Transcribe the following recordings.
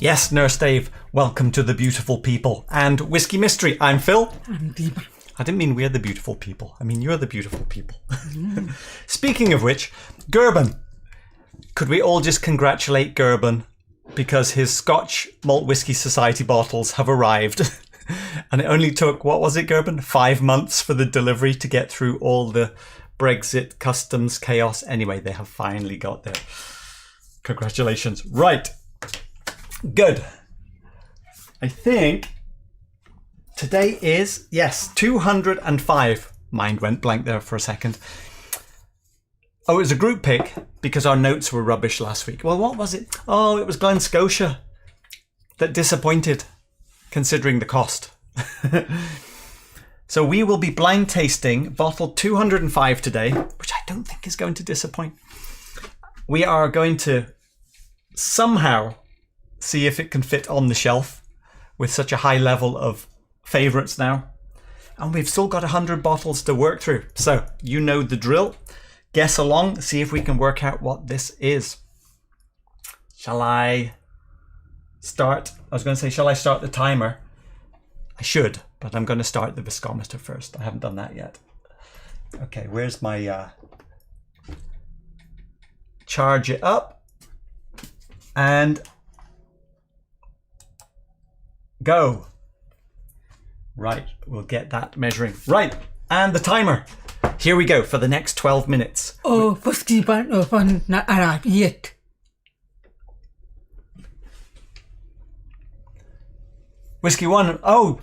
Yes, Nurse Dave, welcome to the beautiful people. And Whisky Mystery, I'm Phil. I'm Deepa. I didn't mean we're the beautiful people. I mean, you're the beautiful people. Speaking of which, Gerben. Could we all just congratulate Gerben because his Scotch Malt Whisky Society bottles have arrived. And it only took, what was it, Gerben? 5 months for the delivery to get through all the Brexit customs chaos. Anyway, they have finally got there. Congratulations. Right. Good. I think today is, yes, 205. Mind went blank there for a second. Oh, it was a group pick because our notes were rubbish last week. Well, what was it? Oh, it was Glen Scotia that disappointed, considering the cost. So we will be blind tasting bottle 205 today, which I don't think is going to disappoint. We are going to somehow see if it can fit on the shelf with such a high level of favourites now. And we've still got 100 bottles to work through. So you know the drill. Guess along, see if we can work out what this is. Shall I start? I was going to say, shall I start the timer? I should, but I'm going to start the viscometer first. I haven't done that yet. Okay, where's my charge it up and go. Right, we'll get that measuring. Right, and the timer. Here we go for the next 12 minutes. Oh, Whisky Bourbon not arrived yet. Whiskey 1. Oh,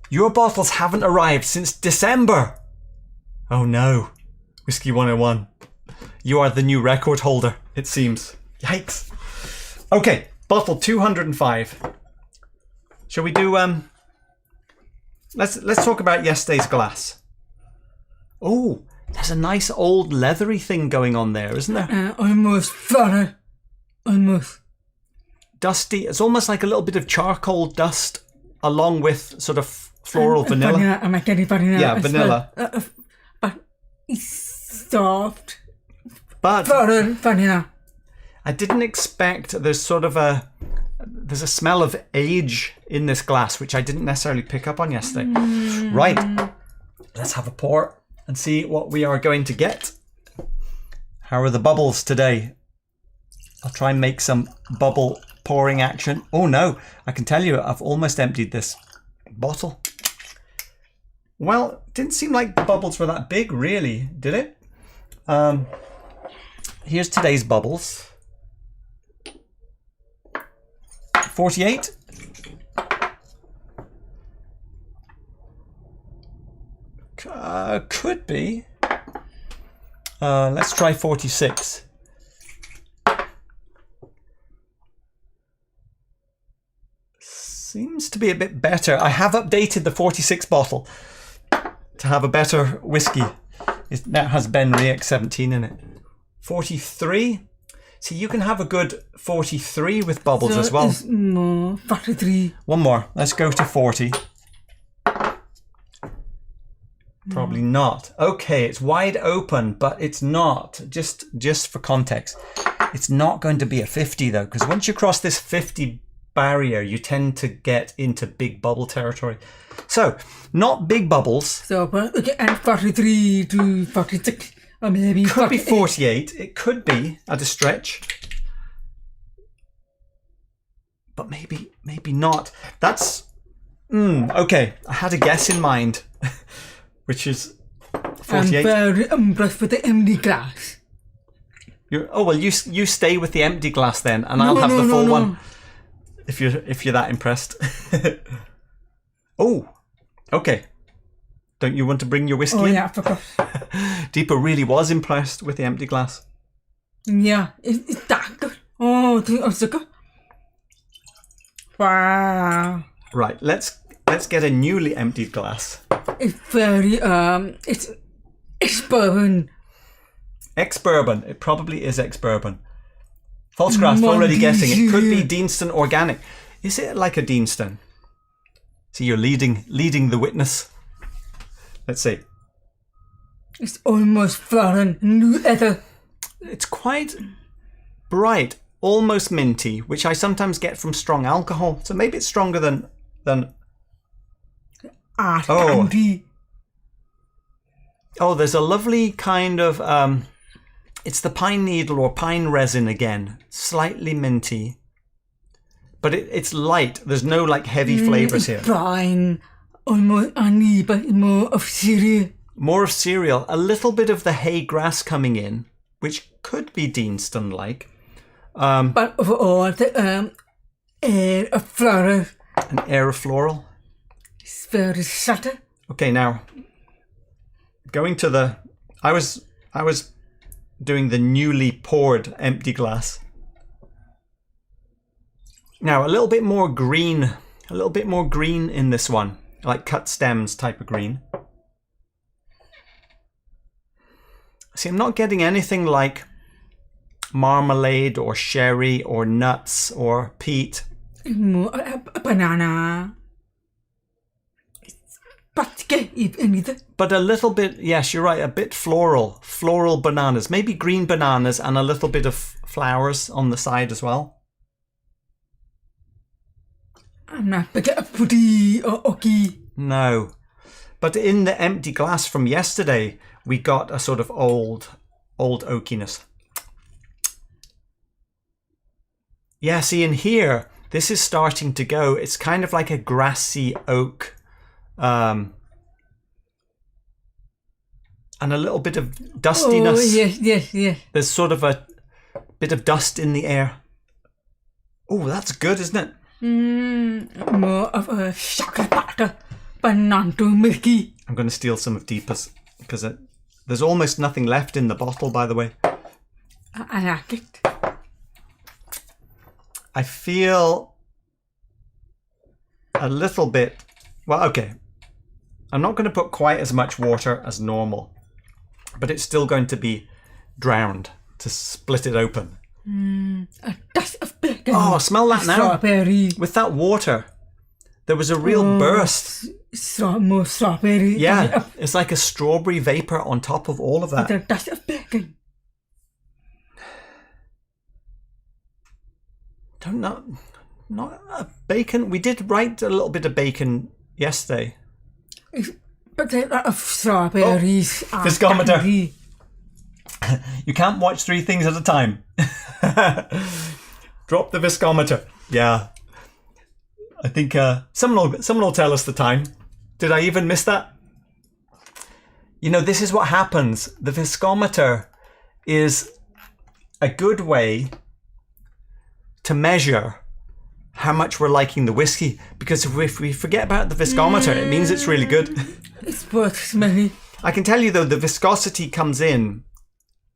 your bottles haven't arrived since December. Oh no. Whiskey 101. You are the new record holder, it seems. Yikes. Okay, bottle 205. Shall we do let's talk about yesterday's glass. Oh, there's a nice old leathery thing going on there, isn't there? Almost flooded. Almost. Dusty. It's almost like a little bit of charcoal dust along with sort of floral vanilla. Vanilla. Yeah, vanilla. Well. But it's soft. But Flooded vanilla. I didn't expect there's a smell of age in this glass, which I didn't necessarily pick up on yesterday. Right. Let's have a pour and see what we are going to get. How are the bubbles today? I'll try and make some bubble pouring action. Oh no, I can tell you I've almost emptied this bottle. Well, it didn't seem like the bubbles were that big really, did it? Here's today's bubbles. 48. Could be. Let's try 46. Seems to be a bit better. I have updated the 46 bottle to have a better whiskey. It now has Ben Riach 17 in it. 43. See, you can have a good 43 with bubbles as well. No, 43. One more. Let's go to 40. Probably not. Okay, it's wide open, but it's not. Just for context, it's not going to be a 50 though, because once you cross this 50 barrier, you tend to get into big bubble territory. So, not big bubbles. So, okay, and 43 to 46. Or maybe could 48. Be 48. It could be at a stretch. But maybe not. That's... okay, I had a guess in mind. Which is 48. I'm very impressed with the empty glass. You stay with the empty glass then, and I'll have the full one. If you're that impressed. Oh, okay. Don't you want to bring your whiskey in? Yeah, of course. Deepa really was impressed with the empty glass. Yeah, it's that good. Oh, it's so good. Wow. Right, let's get a newly emptied glass. It's very it's Ex-Bourbon. Ex-Bourbon. It probably is Ex-Bourbon. Pfalzgraf already guessing. It could be Deanston Organic. Is it like a Deanston? See, you're leading the witness. Let's see. It's almost flooded. New leather. It's quite bright. almost minty, which I sometimes get from strong alcohol. So maybe it's stronger than Candy. Oh, there's a lovely kind of it's the pine needle or pine resin again, slightly minty, but it's light. There's no like heavy flavors here. Pine, almost honey, but more of cereal. More of cereal, a little bit of the hay grass coming in, which could be Deanston-like. But overall, the air of floral. An air of floral. It's very subtle. Okay, now going to the. I was doing the newly poured empty glass. Now a little bit more green in this one, like cut stems type of green. See, I'm not getting anything like marmalade or sherry or nuts or peat. More banana. But a little bit, yes, you're right, a bit floral bananas, maybe green bananas and a little bit of flowers on the side as well. I'm not pretty or okay. No, but in the empty glass from yesterday, we got a sort of old oakiness. Yeah, see in here, this is starting to go, it's kind of like a grassy oak. And a little bit of dustiness. Oh, yes. There's sort of a bit of dust in the air. Oh, that's good, isn't it? More of a chocolate butter, but not too milky. I'm going to steal some of Deepa's because there's almost nothing left in the bottle, by the way. I like it. I feel a little bit... Well, okay. I'm not going to put quite as much water as normal, but it's still going to be drowned to split it open. A dust of bacon. Oh, smell that now. Strawberry. With that water, there was a real burst. More strawberry. Yeah, it's like a strawberry vapor on top of all of that. With a dust of bacon. Don't know. Not a bacon. We did write a little bit of bacon yesterday. But a lot of strawberries. Oh, viscometer. You can't watch 3 things at a time. Drop the viscometer. Yeah. I think someone will tell us the time. Did I even miss that? You know, this is what happens. The viscometer is a good way to measure how much we're liking the whiskey, because if we forget about the viscometer, it means it's really good. It's worth smelling. I can tell you though, the viscosity comes in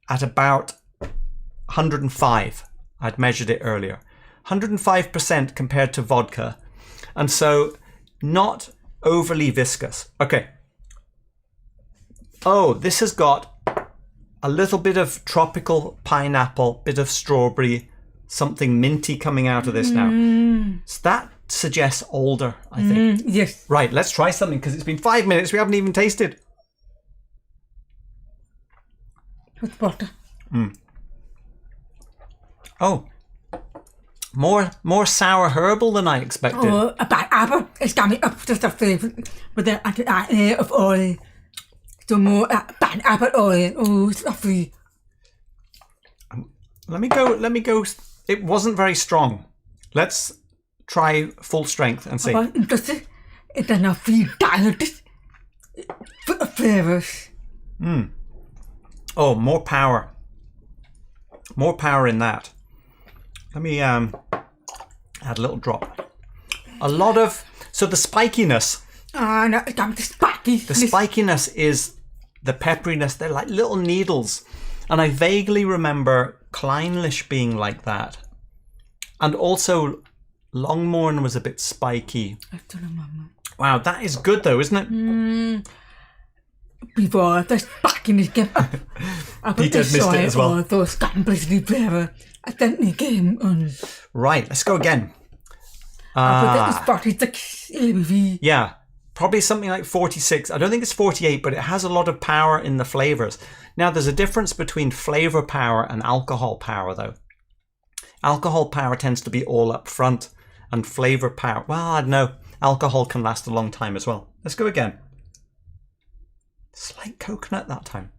at about 105. I'd measured it earlier. 105% compared to vodka. And so not overly viscous. Okay. Oh, this has got a little bit of tropical pineapple, bit of strawberry, something minty coming out of this now. So that suggests older, I think. Yes. Right, let's try something because it's been 5 minutes. We haven't even tasted. With butter. Oh, more sour herbal than I expected. Oh, a bad apple. It's coming up just a flavour with the air of oil. So more bad apple oil. Oh, it's lovely. Let me go. It wasn't very strong. Let's try full strength and see. I'm interested. It's enough for you diluted flavours. Oh, more power. More power in that. Let me add a little drop. A lot of... So the spikiness. No, it's got the spiky. The spikiness is the pepperiness. They're like little needles. And I vaguely remember Clynelish being like that. And also Longmorn was a bit spiky. I don't remember. Wow, that is good though, isn't it? Before the spikiness came up. Peter missed it as well. All those completely flavour. I think they came on. Right, let's go again. But that was 46 ABV. Yeah, probably something like 46. I don't think it's 48, but it has a lot of power in the flavours. Now, there's a difference between flavour power and alcohol power, though. Alcohol power tends to be all up front, and flavour power, well, I don't know. Alcohol can last a long time as well. Let's go again. Slight coconut that time.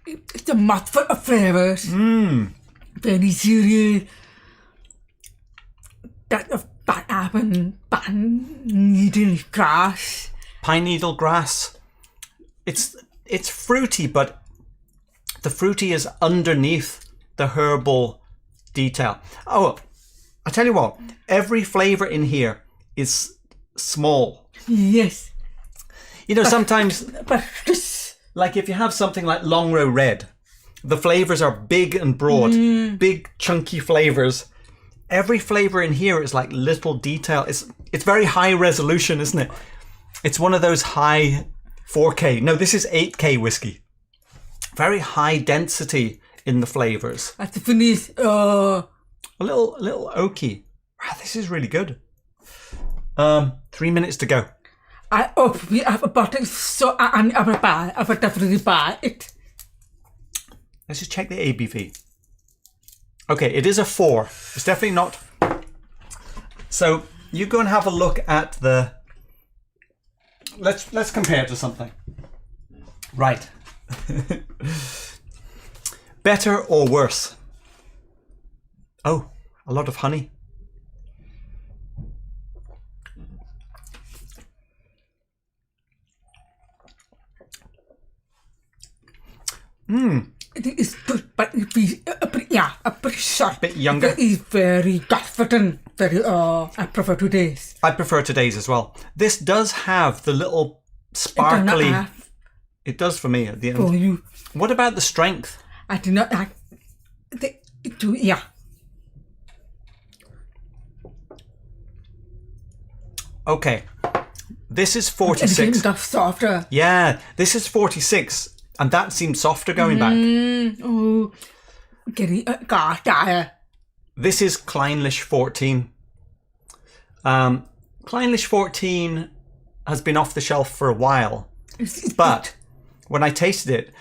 It's a mouthful of flavours. Very serious. That of pineapple, pine-needle grass. Pine-needle grass. It's fruity, but the fruity is underneath the herbal detail. Oh, I tell you what, every flavour in here is small. Yes. You know, sometimes, But this, like if you have something like Long Row Red, the flavours are big and broad, big chunky flavours. Every flavour in here is like little detail. It's very high resolution, isn't it? It's one of those high 4K. No, this is 8K whiskey. Very high density in the flavours. at the finish, A little oaky. Wow, this is really good. 3 minutes to go. I hope we have a bottle, so I'm definitely buy it. Let's just check the ABV. Okay, it is a 4. It's definitely not. So you go and have a look at the. Let's compare it to something. Right. Better or worse? Oh, a lot of honey. It is good, but it is a pretty short. Bit younger. It is very confident. Very, I prefer today's. I prefer today's as well. This does have the little sparkly. It does for me at the end. For you. What about the strength? I do not like yeah. Okay. This is It's 46. softer. Yeah, this is 46. And that seems softer going back. Oh, getting a This is Kleinlich 14. Kleinlich 14 has been off the shelf for a while. But when I tasted it,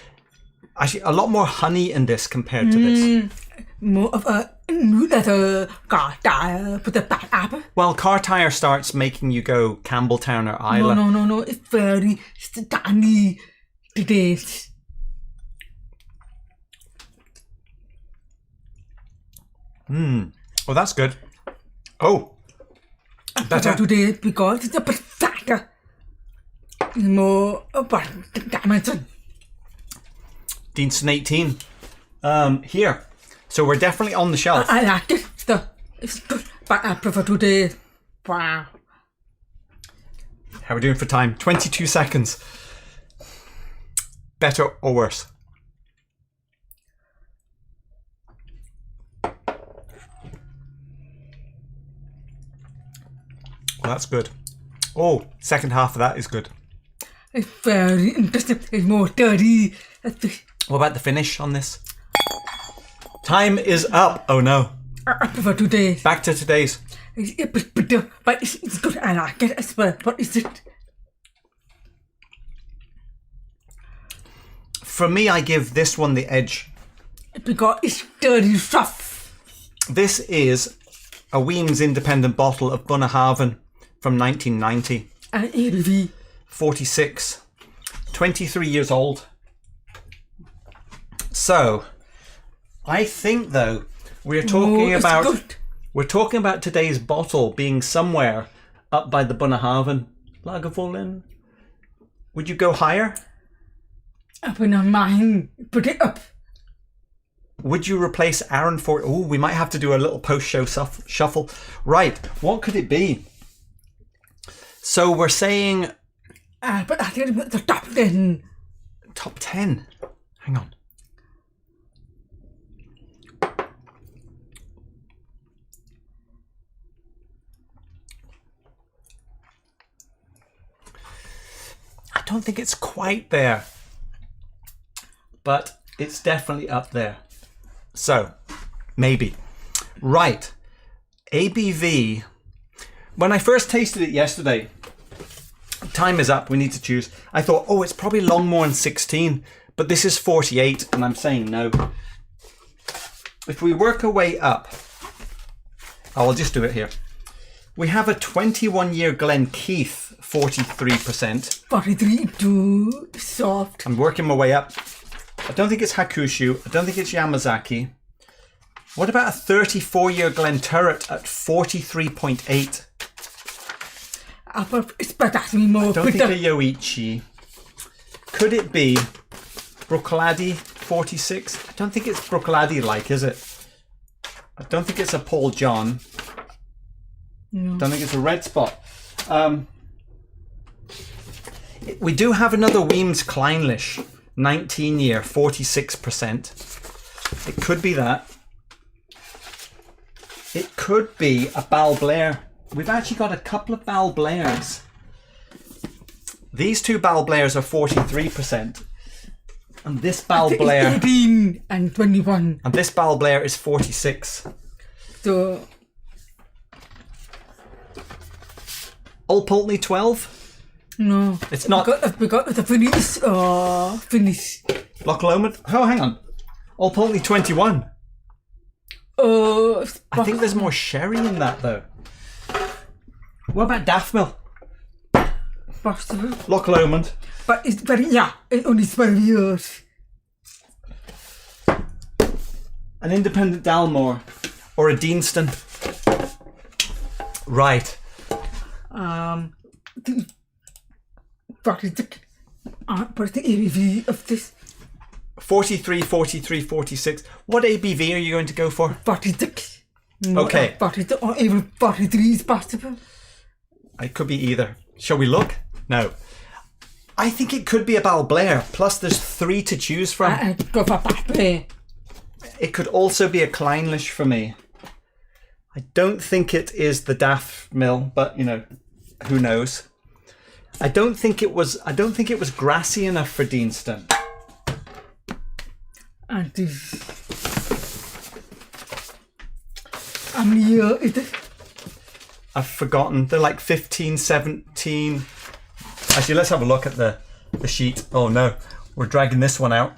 actually a lot more honey in this compared to this. More of a new leather with the pineapple. Well, Cartire starts making you go Campbelltown or Isla. No. It's very stunning today. Oh, that's good. Oh, better. Today because it's a bit fatter. More about dimension. Deanston 18. Here. So we're definitely on the shelf. I like it. It's good, but I prefer today. Wow. How are we doing for time? 22 seconds. Better or worse? Well, that's good. Oh, second half of that is good. It's very interesting. It's more dirty. What about the finish on this? Time is up. Oh no. I prefer today's. Back to today's. It's a bit bitter, but it's good. I like it as well. What is it? For me, I give this one the edge. Because it's dirty stuff. This is a Weems independent bottle of Bunnahabhain from 1990. And ABV. 46. 23 years old. So, I think though, we're talking about today's bottle being somewhere up by the Bunnahabhain Lagavulin. Would you go higher? Up in our mind. Put it up. Would you replace Arran for... Oh, we might have to do a little post-show shuffle. Right, what could it be? So we're saying... But I think the top 10. Top 10? Hang on. I don't think it's quite there. But it's definitely up there. So, maybe. Right. ABV. When I first tasted it yesterday, time is up, we need to choose. I thought, oh, it's probably Longmorn 16, but this is 48, and I'm saying no. if we work our way up, I'll just do it here. We have a 21-year Glenkeith, 43%. 43 too soft. I'm working my way up. I don't think it's Hakushu. I don't think it's Yamazaki. What about a 34-year Glenturret at 43.8? More I don't think a Yoichi. Could it be Bruichladdich 46? I don't think it's Bruichladdich-like, is it? I don't think it's a Paul John. No. Don't think it's a red spot. We do have another Weems Kleinlich, 19-year, 46%. It could be that. It could be a Balblair. We've actually got a couple of Balblairs. These two Balblairs are 43%. And this Balblair... 18 and 21. And this Balblair is 46. So... Old Pulteney 12? No. It's not... We got the finish. Finish. Loch Lomond? Oh, hang on. Old Pulteney 21. I think there's more sherry in that, though. What about Daffmill? Possible. Loch Lomond. But it's very, it's only 12 years. An independent Dalmore. Or a Deanston. Right. What is the ABV of this? 43, 43, 46. What ABV are you going to go for? 46. No, Okay. 42 or even 43 is possible. It could be either. Shall we look? No. I think it could be a Balblair. Plus there's 3 to choose from. I'd go for Balblair. It could also be a Kleinlich for me. I don't think it is the Daff Mill, but you know, who knows? I don't think it was grassy enough for Deanston. And this. How many years is it? I've forgotten. They're like 15, 17. Actually, let's have a look at the sheet. Oh no, we're dragging this one out.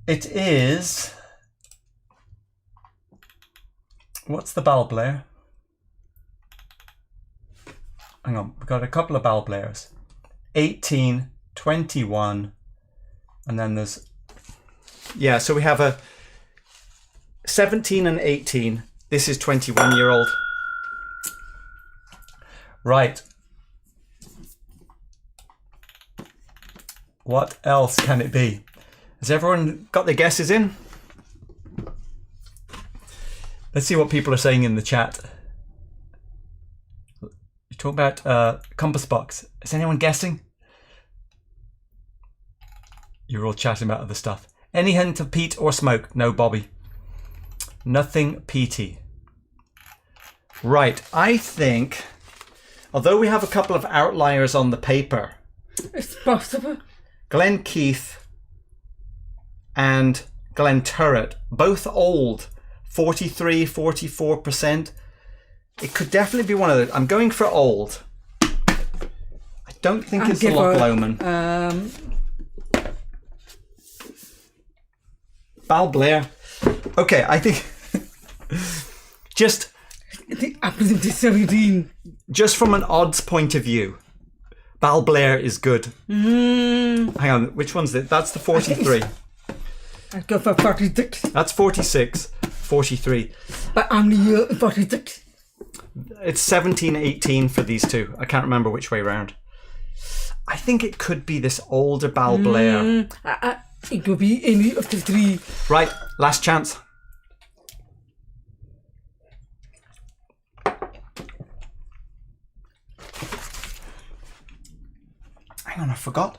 It is... What's the Balblair? Hang on, we've got a couple of Balblairs. 18, 21, and then there's... Yeah, so we have a 17 and 18. This is 21-year-old. Right. What else can it be? Has everyone got their guesses in? Let's see what people are saying in the chat. You talk about compass box. Is anyone guessing? You're all chatting about other stuff. Any hint of peat or smoke? No, Bobby. Nothing peaty. Right, I think, although we have a couple of outliers on the paper, It's possible. Glenkeith and Glenturret, both old, 43, 44%. It could definitely be one of those. I'm going for old. I don't think it's the Loch Lomond. Balblair. Okay, I think just The opposite to 17. just from an odds point of view, Balblair is good. Hang on, which one's it? That's the 43. I'd go for 46. That's 46. 43. But how many years? 46. It's 17, 18 for these two. I can't remember which way round. I think it could be this older Balblair. It could be any of the 3. Right, last chance. Hang on, I forgot.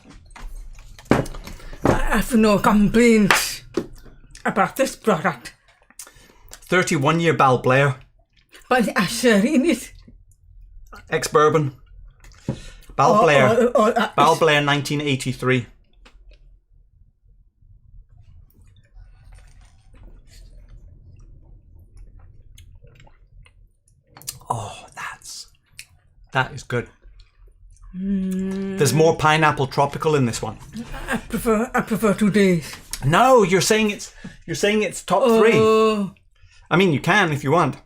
I have no complaints about this product. 31-year Balblair. But I share in it. Ex-Bourbon. Balblair. Balblair 1983. Oh, that is good. There's more pineapple tropical in this one. I prefer 2 days. No, you're saying it's top 3. I mean, you can if you want.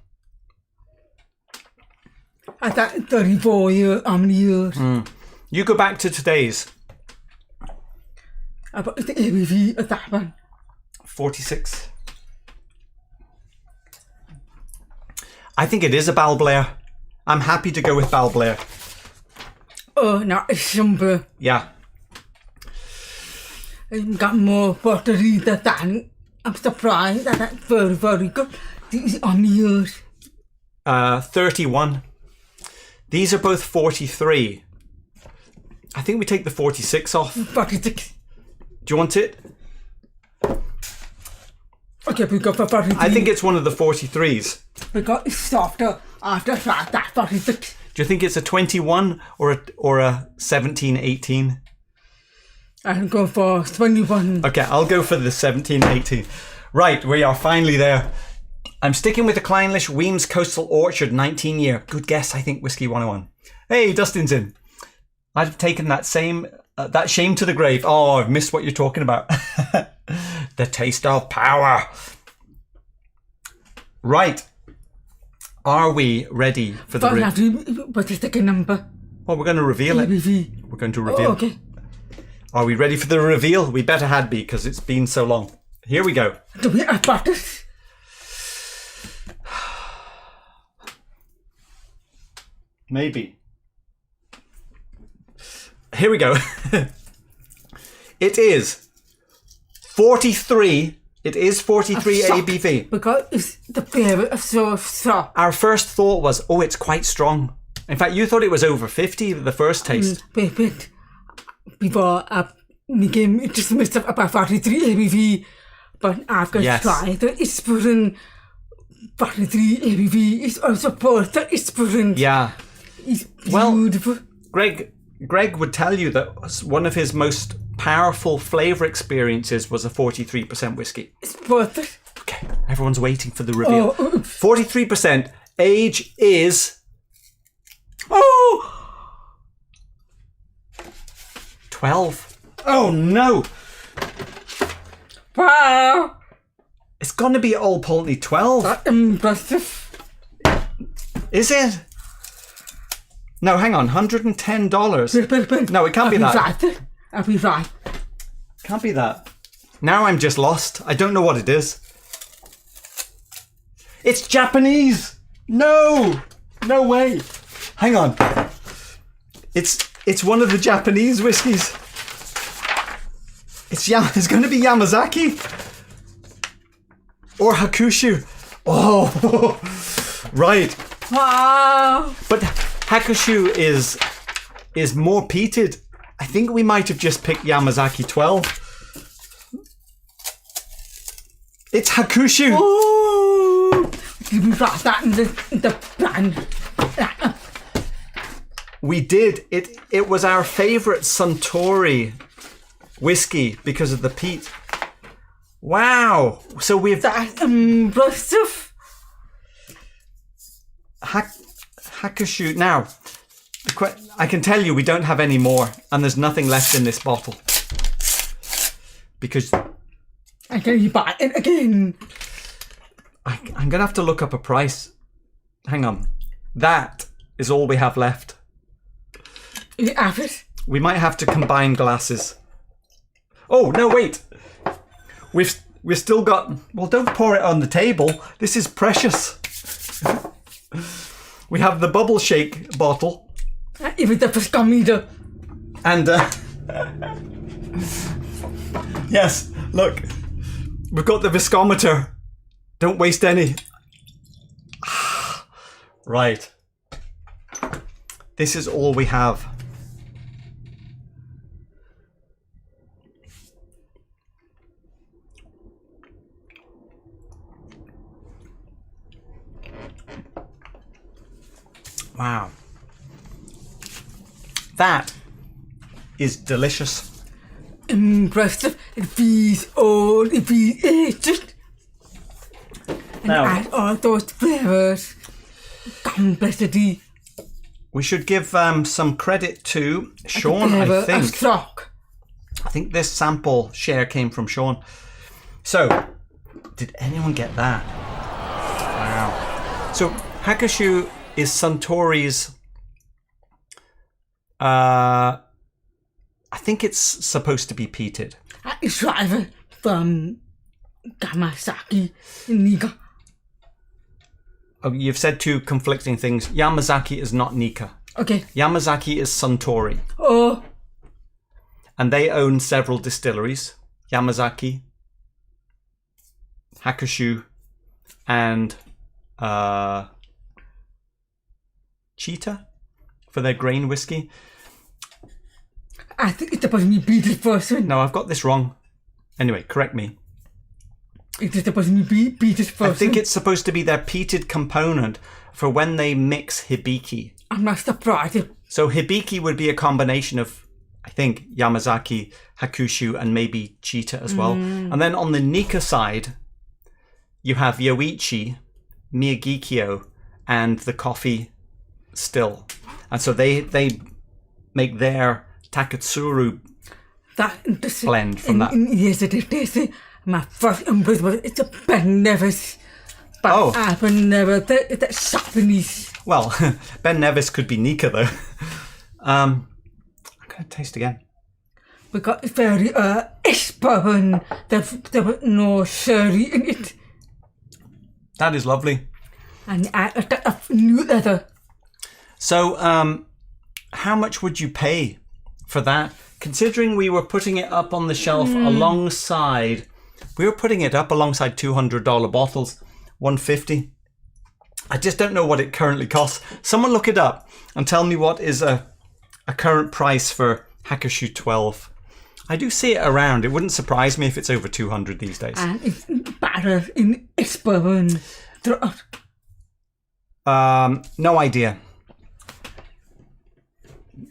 I thought 34 years, how many years? You go back to today's. About the ABV of that one. 46. I think it is a Balblair. I'm happy to go with Balblair. Oh, no, it's simple. Yeah. I've got more buttery than that. I'm surprised that that's very, very good. These on the years. 31. These are both 43. I think we take the 46 off. 46. Do you want it? Okay, we go for 43. I think it's one of the 43s. Because it's softer after that 46. Do you think it's a 21 or a 17, 18? I'll go for 21. Okay, I'll go for the 17, 18. Right, we are finally there. I'm sticking with the Clynelish Weems Coastal Orchard 19 year. Good guess, I think, Whiskey 101. Hey, Dustin's in. I'd have taken that same, that shame to the grave. Oh, I've missed what you're talking about. The taste of power. Right. Are we ready for the What is the number? Well, we're going to reveal it. ABV. We're going to reveal. Oh, okay. Are we ready for the reveal? We better had be, because it's been so long. Here we go. Do we have butters? Maybe. Here we go. It is 43. It is 43 ABV. Because it's the flavour is so soft. Our first thought was, oh, it's quite strong. In fact, you thought it was over 50 the first taste. But before we came just missed up about 43 ABV. But after trying the Ex-Bourbon 43 ABV is also both the Ex-Bourbon. Yeah. It's beautiful. Well, Greg would tell you that one of his most powerful flavour experiences was a 43% whiskey. It's worth it. Okay, everyone's waiting for the reveal. 43%. Age is... 12. Oh no! Wow! It's gonna be Old Pulteney 12. That's impressive. Is it? No, hang on, $110. No, it can't be that. I'll be right. Can't be that. Now I'm just lost. I don't know what it is. It's Japanese. No, no way. Hang on. It's one of the Japanese whiskies. It's going to be Yamazaki or Hakushu. Oh, right. Wow. But Hakushu is more peated. I think we might have just picked Yamazaki 12. It's Hakushu. Oh, you brought that in the brand. We did. It was our favourite Suntory whiskey because of the peat. Wow. So we've... That's impressive. Hakushu. Now, I can tell you we don't have any more, and there's nothing left in this bottle. Because... I can buy it again. I'm going to have to look up a price. Hang on. That is all we have left. You have it? We might have to combine glasses. Oh, no, wait. We've still got... Well, don't pour it on the table. This is precious. We have the bubble shake bottle. Even the Viscometer. And, yes, look. We've got the viscometer. Don't waste any. Right. This is all we have. Wow. That is delicious. Impressive. It feels old. It feels aged. And Now, add all those flavours. Complexity. we should give some credit to Sean, I think. Stock. I think this sample share came from Sean. So, did anyone get that? Wow. So, Hakushu is Suntory's... I think it's supposed to be peated. It's rival from Yamazaki in Nika. Oh, you've said two conflicting things. Yamazaki is not Nika. Okay. Yamazaki is Suntory. Oh. And they own several distilleries. Yamazaki, Hakushu, and Cheetah for their grain whiskey. I think it's supposed to be peated first. No, I've got this wrong. Anyway, correct me. It's supposed to be peated first. I think it's supposed to be their peated component for when they mix hibiki. I'm not surprised. So hibiki would be a combination of, I think, Yamazaki, Hakushu, and maybe Cheetah as well. And then on the Nika side, you have Yoichi, Miyagikyo, and the coffee still. And so they make their Takatsuru blend from that. Yes, it is. My first impression was it's a Ben Nevis. But I've never it's Japanese. Well, Ben Nevis could be Nika though. I'm going to taste again. We got very Ex-Bourbon. There was no sherry in it. That is lovely. And a new leather. So, how much would you pay for that? Considering we were putting it up on the shelf alongside, we were putting it up alongside $200 bottles, $150. I just don't know what it currently costs. Someone look it up and tell me what is a current price for Hakushu 12. I do see it around. It wouldn't surprise me if it's over 200 these days. And it's better in Ex-Bourbon. No idea.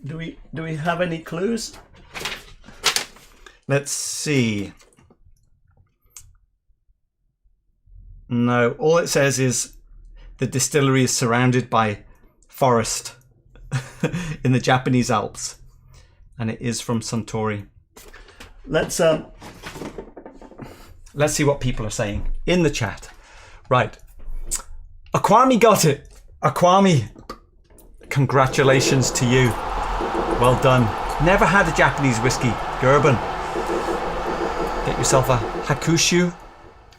Do we have any clues? Let's see. No, all it says is the distillery is surrounded by forest in the Japanese Alps, and it is from Suntory. Let's see what people are saying in the chat. Right, Akwami got it. Akwami, congratulations to you. Well done. Never had a Japanese whiskey, Bourbon. Get yourself a Hakushu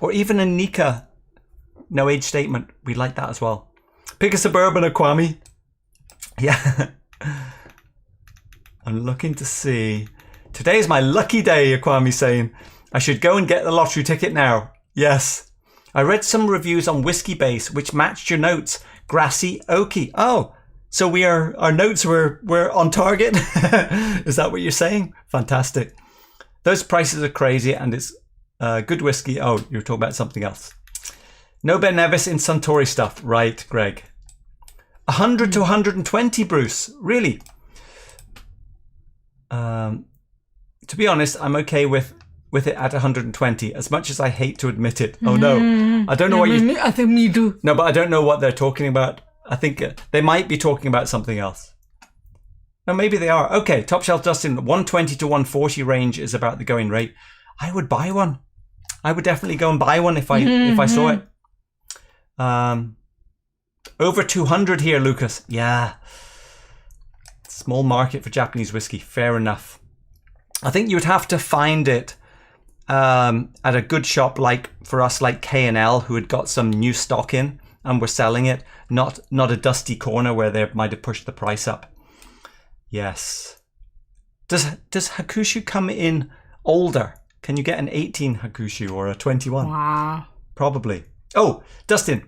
or even a Nika. No age statement. We like that as well. Pick us a bourbon, Akwami. Yeah. I'm looking to see. Today's my lucky day, Akwami saying. I should go and get the lottery ticket now. Yes. I read some reviews on Whiskey Base which matched your notes. Grassy, oaky. Oh, so our notes were on target? Is that what you're saying? Fantastic. Those prices are crazy and it's good whiskey. Oh, you're talking about something else. No Ben Nevis in Suntory stuff. Right, Greg. 100 to 120, Bruce. Really? To be honest, I'm okay with it at 120, as much as I hate to admit it. Oh no. I don't know what you... I think me too. No, but I don't know what they're talking about. I think they might be talking about something else. No, maybe they are. Okay, Top Shelf Dustin, 120 to 140 range is about the going rate. I would buy one. I would definitely go and buy one if I saw it. Over 200 here, Lucas. Yeah. Small market for Japanese whiskey. Fair enough. I think you would have to find it at a good shop like for us, like K&L, who had got some new stock in and were selling it. Not a dusty corner where they might have pushed the price up. Yes. Does Hakushu come in older? Can you get an 18 Hakushu or a 21? Wow. Probably. Oh, Dustin.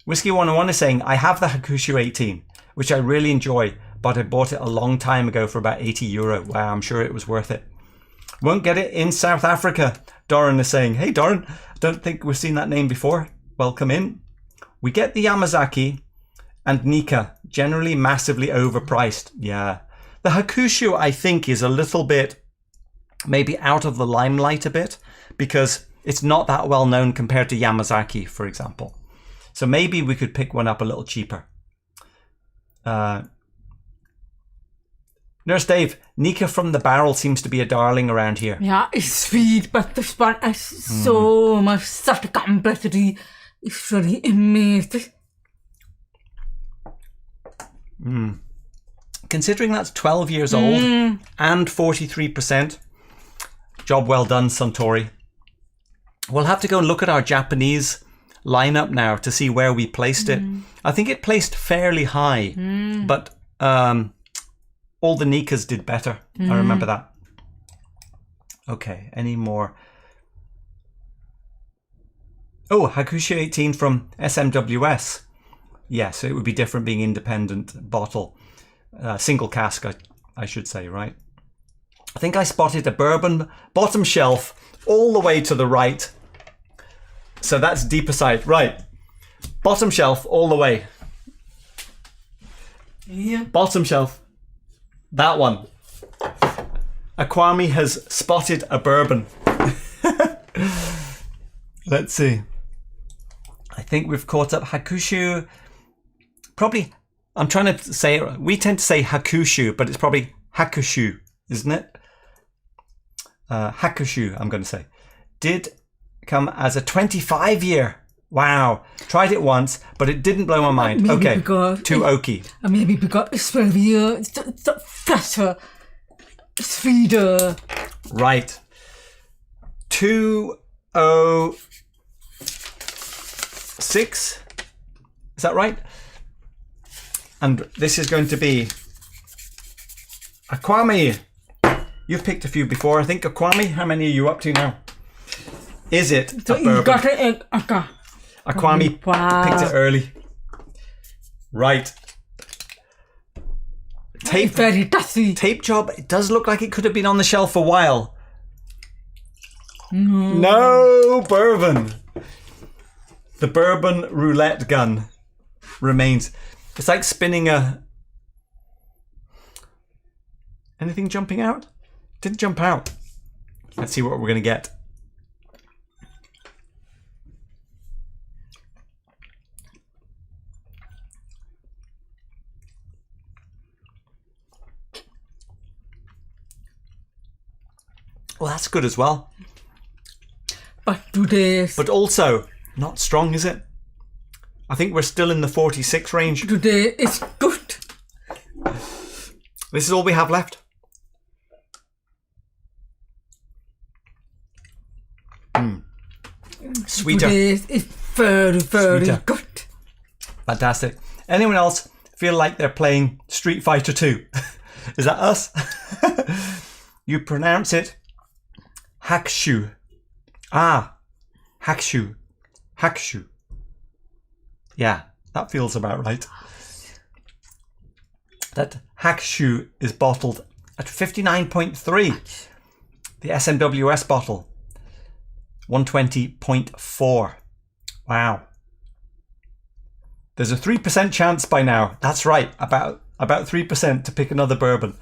Whiskey 101 is saying, I have the Hakushu 18, which I really enjoy, but I bought it a long time ago for about €80. Wow, I'm sure it was worth it. Won't get it in South Africa. Doran is saying, hey Doran, I don't think we've seen that name before. Welcome in. We get the Yamazaki and Nika, generally massively overpriced. Yeah. The Hakushu, I think, is a little bit maybe out of the limelight a bit because it's not that well known compared to Yamazaki, for example. So maybe we could pick one up a little cheaper. Nurse Dave, Nika from the barrel seems to be a darling around here. Yeah, it's sweet, but this one is so much, such a complexity. It's really amazing. Considering that's 12 years old and 43%, job well done, Suntory. We'll have to go and look at our Japanese lineup now to see where we placed it. I think it placed fairly high, but all the Nikas did better. I remember that. Okay, any more? Oh, Hakushu 18 from SMWS. Yes, it would be different being independent bottle. Single cask, I should say, right? I think I spotted a bourbon bottom shelf all the way to the right. So that's deeper side. Right. Bottom shelf all the way. Yeah. Bottom shelf. That one. Akwami has spotted a bourbon. Let's see. I think we've caught up. Hakushu. Probably, I'm trying to say it. We tend to say Hakushu, but it's probably Hakushu, isn't it? Hakushu, I'm going to say. Did come as a 25-year. Wow. Tried it once, but it didn't blow my mind. Maybe Okay, because too oaky. Maybe because it's 12 years, it's fresher, it's sweeter. Right. 206. Is that right? And this is going to be Akwami. You've picked a few before. I think Akwami, how many are you up to now? Is it So a you bourbon? got it, Akwami picked it early. Right. Tape, very dusty. tape job. It does look like it could have been on the shelf a while. No bourbon. The bourbon roulette gun remains. It's like spinning a... Anything jumping out? Didn't jump out. Let's see what we're going to get. Well, that's good as well. But today, But also, not strong, is it? I think we're still in the 46 range. today is good. This is all we have left. Sweeter. Today is very, very Sweeter. good. Fantastic. Anyone else feel like they're playing Street Fighter 2? Is that us? You pronounce it Hakushu. Ah, Hakushu. Hakushu. Yeah, that feels about right. That Hakushu is bottled at 59.3. The SMWS bottle. 120.4. Wow. There's a 3% chance by now. That's right, about 3% to pick another bourbon.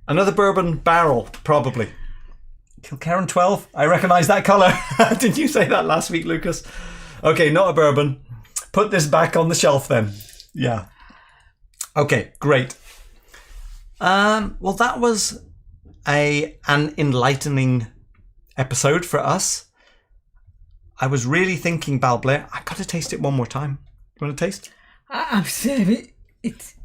Another bourbon barrel, probably. Kilkerran 12. I recognise that colour. Did you say that last week, Lucas? Okay, not a bourbon. Put this back on the shelf then. Yeah. Okay, great. Well, that was an enlightening episode for us. I was really thinking, Balblair, I've got to taste it one more time. You want to taste? I'm sorry. It's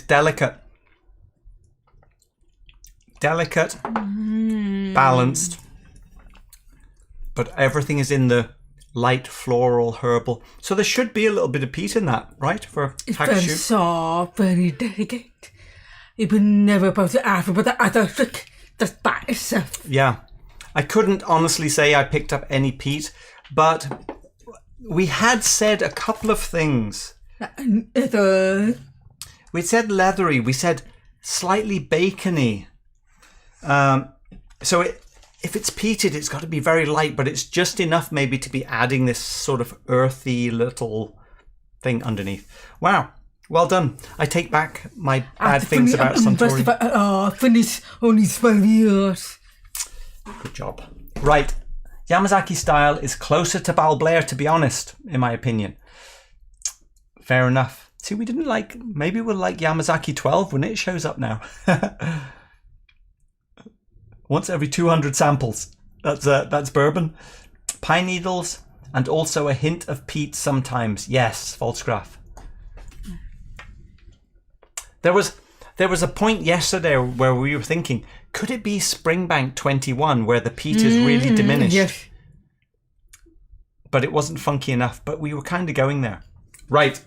delicate. Delicate, balanced, but everything is in the light floral herbal. So there should be a little bit of peat in that, right? For it's very Hakushu. soft, very delicate. You would never put the apple, but the other trick just by itself. Yeah. I couldn't honestly say I picked up any peat, but we had said a couple of things. We said leathery, we said slightly bacony. So if it's peated, it's got to be very light, but it's just enough maybe to be adding this sort of earthy little thing underneath. Wow. Well done. I take back my bad things about Suntory. Finish only 12 years. Good job. Right. Yamazaki style is closer to Balblair, to be honest, in my opinion. Fair enough. See, we didn't like... Maybe we'll like Yamazaki 12 when it shows up now. Once every 200 samples. That's bourbon. Pine needles and also a hint of peat sometimes. Yes, Pfalzgraf. There was a point yesterday where we were thinking, could it be Springbank 21 where the peat is really diminished? Yes. But it wasn't funky enough, but we were kind of going there. Right.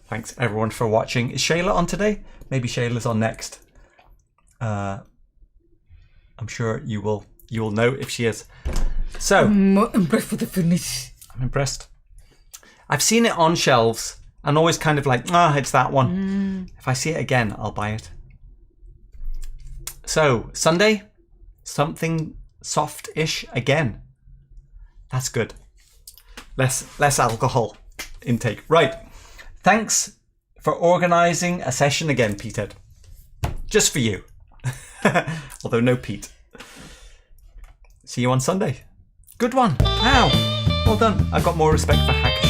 Thanks everyone for watching. Is Shayla on today? Maybe Shayla's on next. I'm sure you will know if she is. So I'm impressed with the finish. I'm impressed. I've seen it on shelves and always kind of like, it's that one. If I see it again, I'll buy it. So Sunday, something soft-ish again. That's good. Less alcohol intake. Right. Thanks for organising a session again, Petehead. Just for you. Although no Pete. See you on Sunday. Good one. Wow. Well done. I've got more respect for Hakushu.